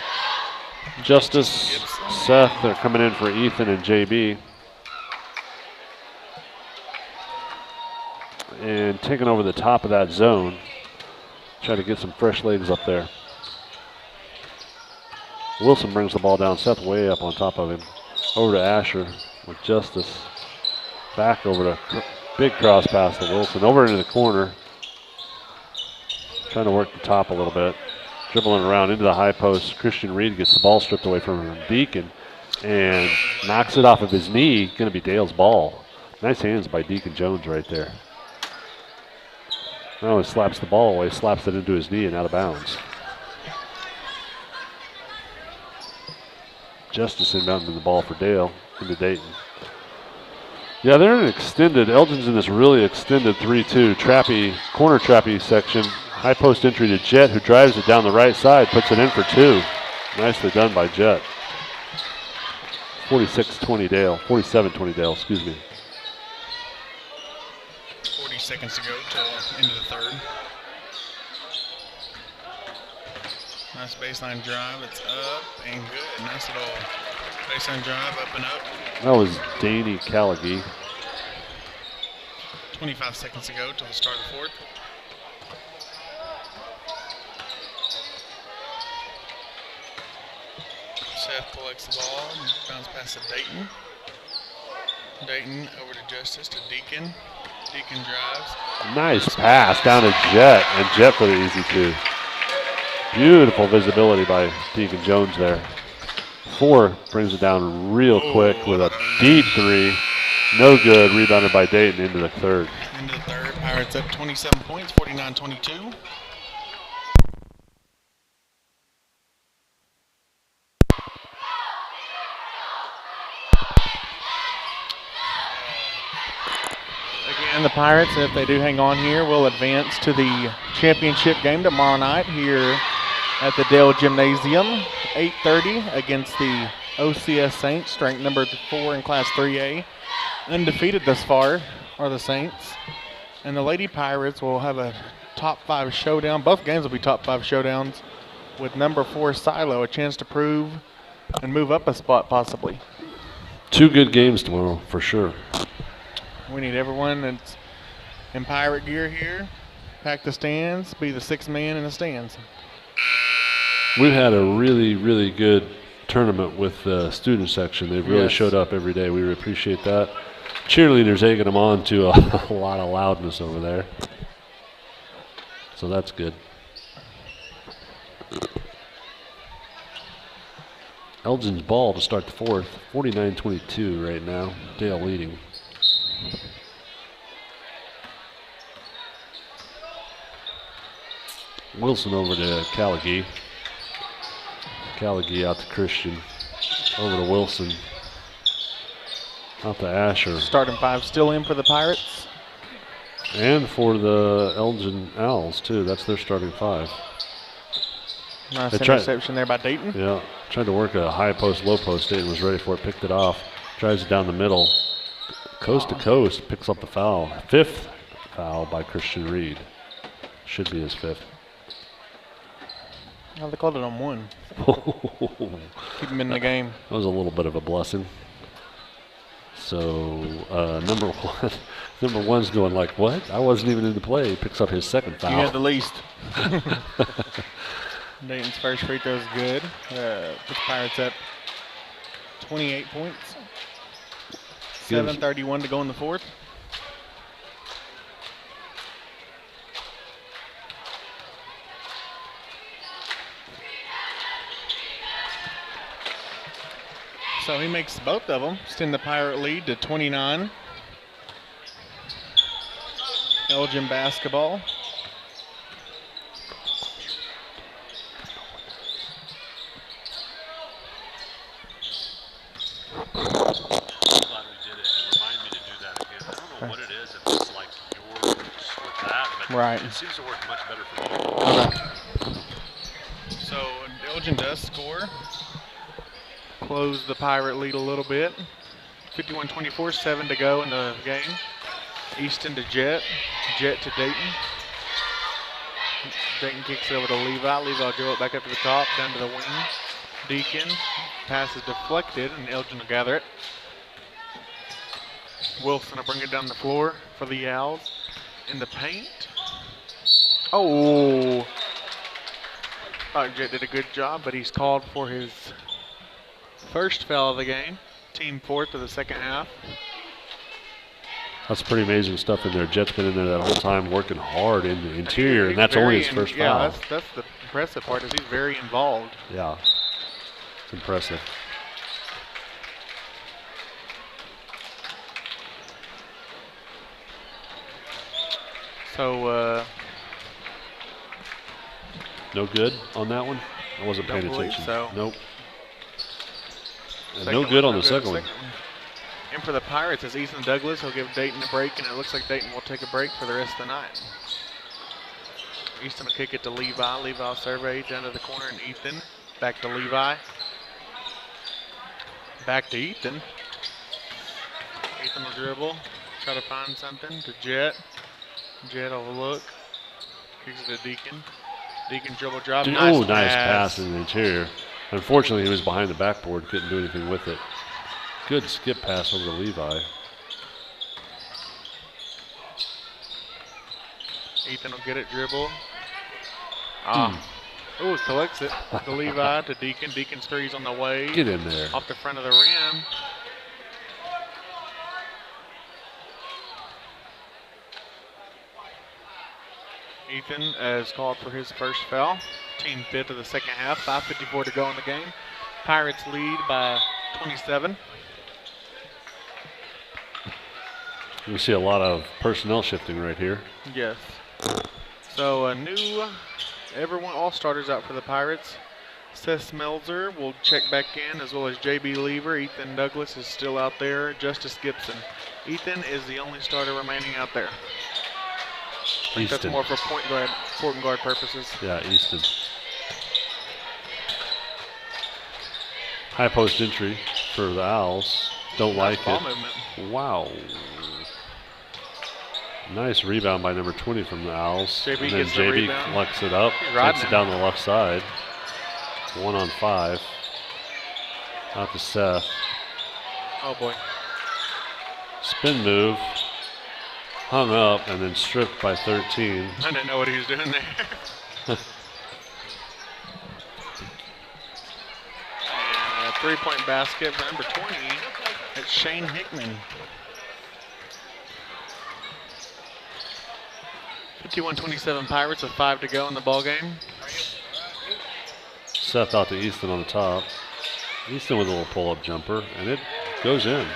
Justice, Seth, they're coming in for Ethan and JB. And taking over the top of that zone. Try to get some fresh legs up there. Wilson brings the ball down. Seth way up on top of him. Over to Asher with Justice. Back over to big cross pass to Wilson. Over into the corner. Trying to work the top a little bit. Dribbling around into the high post. Christian Reed gets the ball stripped away from him. Deacon and knocks it off of his knee. Going to be Dale's ball. Nice hands by Deacon Jones right there. Now he slaps the ball away, slaps it into his knee and out of bounds. Justice inbounding the ball for Dale into Dayton. Yeah, they're in an extended, Elgin's in this really extended 3-2 trappy, corner trappy section. High post entry to Jet, who drives it down the right side, puts it in for 2. Nicely done by Jet. 46-20 Dale, 47-20 Dale, excuse me. 40 seconds to go till into the 3rd. Nice baseline drive. It's up and good. Nice little baseline drive, up and up. That was Danny Callagny. 25 seconds to go till the start of the 4th. Seth collects the ball and bounce pass to Dayton. Dayton over to Justice to Deacon. Deacon drives. Nice pass down to Jet, and Jet for the easy 2. Beautiful visibility by Deacon Jones there. 4 brings it down real quick with a deep 3. No good. Rebounded by Dayton into the 3rd. Into the 3rd. Pirates up 27 points, 49-22. Again, the Pirates, if they do hang on here, will advance to the championship game tomorrow night here at the Dale Gymnasium. 8:30 against the OCS Saints, ranked number 4 in Class 3A. Undefeated thus far are the Saints. And the Lady Pirates will have a top 5 showdown. Both games will be top 5 showdowns with number 4 Silo, a chance to prove and move up a spot possibly. 2 good games tomorrow for sure. We need everyone that's in Pirate gear here. Pack the stands, be the 6th man in the stands. We've had a really, really good tournament with the student section. They've really showed up every day. We appreciate that. Cheerleaders egging them on to a lot of loudness over there. So that's good. Elgin's ball to start the 4th. 49-22 right now. Dale leading. Wilson over to Callagny. Callagny out to Christian. Over to Wilson. Out to Asher. Starting 5 still in for the Pirates. And for the Elgin Owls, too. That's their starting 5. Nice interception there by Dayton. Yeah. Tried to work a high post, low post. Dayton was ready for it. Picked it off. Drives it down the middle. Coast to coast. Picks up the foul. 5th foul by Christian Reed. Should be his 5th. Oh, they called it on 1. Keep him in the game. That was a little bit of a blessing. So number 1, number 1's going like, what? I wasn't even in the play. He picks up his 2nd foul. You had the least. Dayton's first free throw is good. Puts Pirates up 28 points. 7:31 to go in the 4th. So he makes both of them. Extend the Pirate lead to 29. Elgin basketball. What it is, if it's like yours with that, but right. It seems to work much better for me. Okay. So Elgin does score. Close the Pirate lead a little bit. 51-24, 7 to go in the game. Easton to Jet. Jet to Dayton. Dayton kicks it over to Levi. Levi will go it back up to the top, down to the wing. Deacon. Pass is deflected, and Elgin will gather it. Wilson will bring it down the floor for the Owls. In the paint. Oh! Jet did a good job, but he's called for his first foul of the game. Team fourth of the second half. That's pretty amazing stuff in there. Jet's been in there that whole time working hard in the interior, and that's only his first foul. Yeah, that's the impressive part is he's very involved. Yeah, it's impressive. So, no good on that one? I wasn't paying Don't believe attention. so. Nope. And second no good one, on the second one. And for the Pirates is Ethan Douglas. He'll give Dayton a break, and it looks like Dayton will take a break for the rest of the night. Easton will kick it to Levi. Levi survey down to the corner, and Ethan back to Levi. Back to Ethan. Ethan will dribble, try to find something to Jet. Jet will look, kicks it to Deacon. Deacon dribble drop. Nice pass in the interior. Unfortunately, he was behind the backboard, couldn't do anything with it. Good skip pass over to Levi. Ethan will get it, dribble. Oh, collects it to Levi, to Deacon. Deacon's three's on the way. Get in there. Off the front of the rim. Ethan is called for his first foul. Team fifth of the second half. 5:54 to go in the game. Pirates lead by 27. We see a lot of personnel shifting right here. Yes. So a new, everyone, all starters out for the Pirates. Seth Smelzer will check back in, as well as J.B. Lever. Ethan Douglas is still out there. Justice Gibson. Ethan is the only starter remaining out there. I think that's more for point guard purposes. Yeah, Easton. High post entry for the Owls. Don't like ball it. Movement. Wow. Nice rebound by number 20 from the Owls. JB and then gets the JB rebound. collects it up, takes it down the left side. 1 on 5. Out to Seth. Oh boy. Spin move. Hung up and then stripped by 13. I didn't know what he was doing there. And a three-point basket for number 20. It's Shane Hickman. 51-27 Pirates with 5 to go in the ball game. Seth out to Easton on the top. Easton with a little pull-up jumper, and it goes in.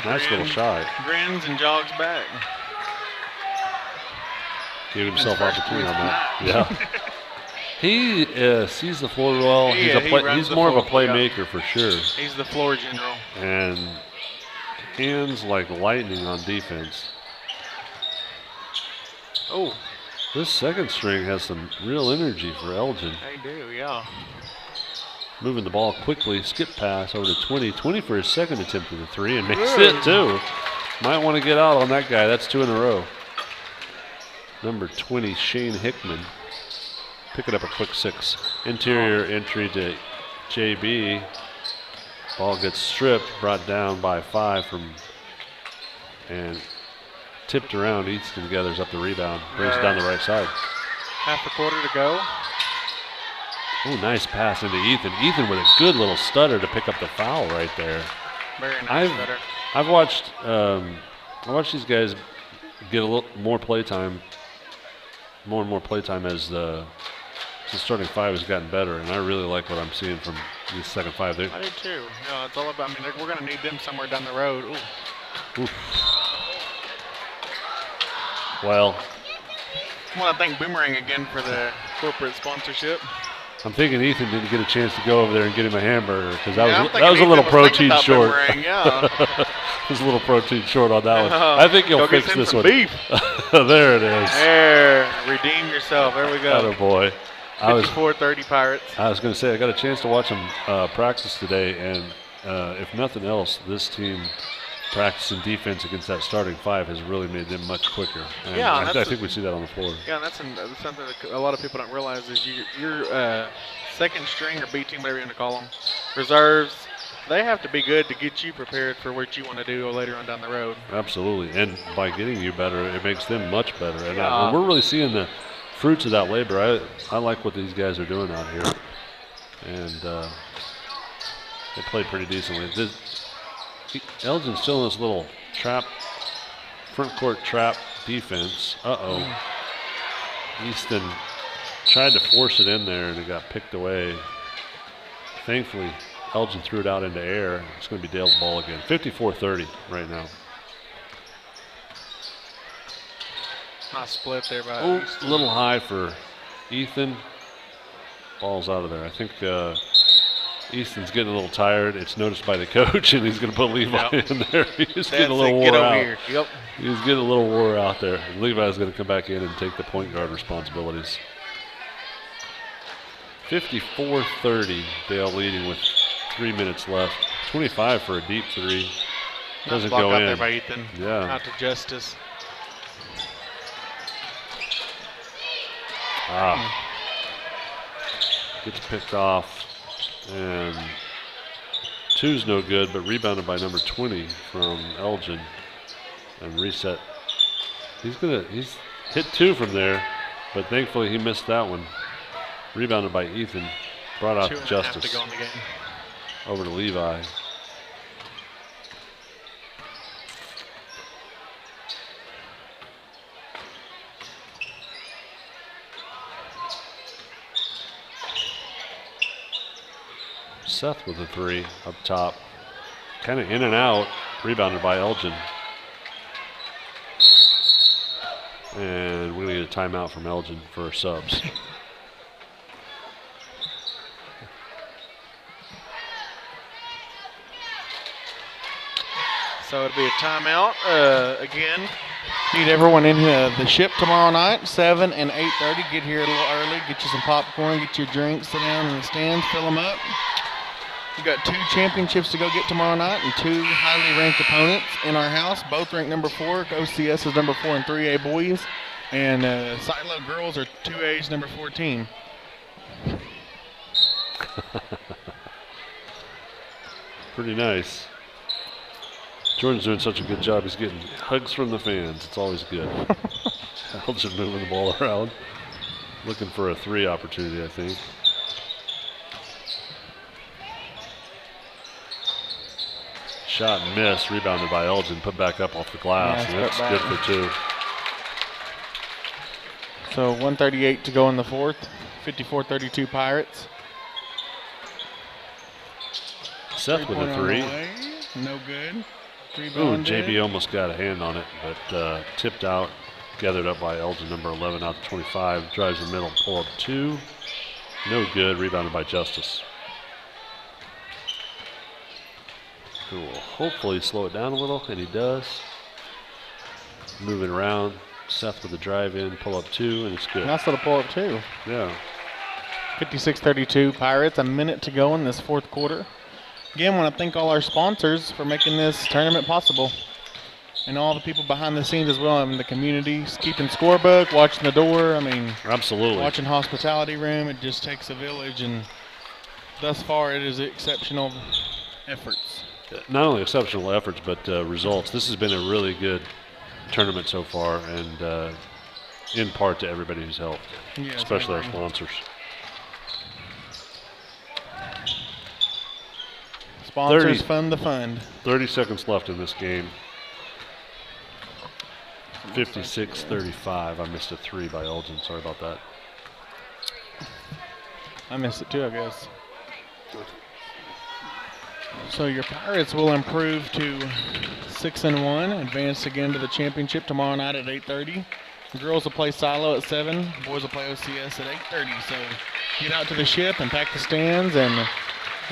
Nice little shot. Grins and jogs back. Gave himself opportunity on that. Yeah. He sees the floor well. He's more of a playmaker for sure. He's the floor general. And hands like lightning on defense. Oh, this second string has some real energy for Elgin. they do, yeah. Moving the ball quickly, skip pass over to 20. 20 for his second attempt at the three and makes it too. Might want to get out on that guy. That's 2 in a row. Number 20, Shane Hickman. Picking up a quick 6. Interior entry to JB. Ball gets stripped, brought down by 5 and tipped around. Easton gathers up the rebound, brings it down the right side. Half a quarter to go. Oh, nice pass into Ethan. Ethan with a good little stutter to pick up the foul right there. Very nice stutter. I've watched these guys get a little more playtime, more and more playtime as the the starting five has gotten better, and I really like what I'm seeing from these second five. I do too. You know, it's all about. I mean, we're going to need them somewhere down the road. Ooh. Oof. Well, I want to thank Boomerang again for the corporate sponsorship. I'm thinking Ethan didn't get a chance to go over there and get him a hamburger because that was a Ethan little protein about short. Boomerang, yeah. It was a little protein short on that one. I think you'll fix this one. Beef. There it is. There, redeem yourself. There we go. Attaboy. 54-30 Pirates. I was going to say, I got a chance to watch them practice today, and if nothing else, this team practicing defense against that starting five has really made them much quicker. And yeah, I think we see that on the floor. Yeah, and that's something that a lot of people don't realize is your second string or B team, whatever you want to call them, reserves, they have to be good to get you prepared for what you want to do later on down the road. Absolutely, and by getting you better, it makes them much better. And we're really seeing the fruits of that labor. I like what these guys are doing out here, and they played pretty decently. Elgin's still in this little trap, front court trap defense. Easton tried to force it in there, and it got picked away. Thankfully, Elgin threw it out into air. It's going to be Dale's ball again. 54-30 right now. Nice split there by a little high for Ethan. Ball's out of there. I think Easton's getting a little tired. It's noticed by the coach, and he's going to put Levi in there. He's getting a little wore out. Here. Yep. He's getting a little wore out there. And Levi's going to come back in and take the point guard responsibilities. 54-30, Dale leading with 3 minutes left. 25 for a deep three. Doesn't go in. Out there by Ethan. Yeah. Out to Justice. Gets picked off. And two's no good, but rebounded by number 20 from Elgin. And reset. He's hit two from there, but thankfully he missed that one. Rebounded by Ethan. Brought out to Justice. To go in the game. Over to Levi. Seth with a three up top. Kind of in and out. Rebounded by Elgin. And we're going to get a timeout from Elgin for subs. So it'll be a timeout. Again, need everyone in the ship tomorrow night, 7 and 8:30. Get here a little early, get you some popcorn, get you a drink, sit down in the stands, fill them up. We've got 2 championships to go get tomorrow night and 2 highly ranked opponents in our house, both ranked number 4. OCS is number 4 and 3A boys, and Silo girls are 2A's number 14. Pretty nice. Jordan's doing such a good job. He's getting hugs from the fans. It's always good. Elgin moving the ball around. Looking for a 3 opportunity, I think. Shot and miss. Rebounded by Elgin. Put back up off the glass. Yeah, and that's good for 2. So 1:38 to go in the fourth. 54-32 Pirates. Seth with a 3. No good. Ooh, JB almost got a hand on it, but tipped out, gathered up by Elgin, number 11, out to 25. Drives the middle, pull up 2. No good, rebounded by Justice. Who will hopefully slow it down a little, and he does. Moving around, Seth with the drive in, pull up 2, and it's good. Nice little pull up 2. Yeah. 56-32 Pirates, a minute to go in this fourth quarter. Again, I want to thank all our sponsors for making this tournament possible. And all the people behind the scenes as well. I mean, the community, keeping scorebook, watching the door. I mean, absolutely. Watching hospitality room. It just takes a village. And thus far, it is exceptional efforts. Not only exceptional efforts, but results. This has been a really good tournament so far. And in part to everybody who's helped, especially our sponsors. Sponsors fund the fund. 30 seconds left in this game. 56-35. I missed a 3 by Elgin. Sorry about that. I missed it too, I guess. So your Pirates will improve to 6-1, advance again to the championship tomorrow night at 8:30. The girls will play silo at 7. Boys will play OCS at 8:30. So get out to the ship and pack the stands, and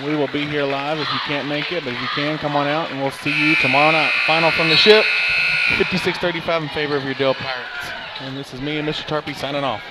we will be here live if you can't make it. But if you can, come on out, and we'll see you tomorrow night. Final from the ship, 56-35 in favor of your Dale Pirates. And this is me and Mr. Tarpey signing off.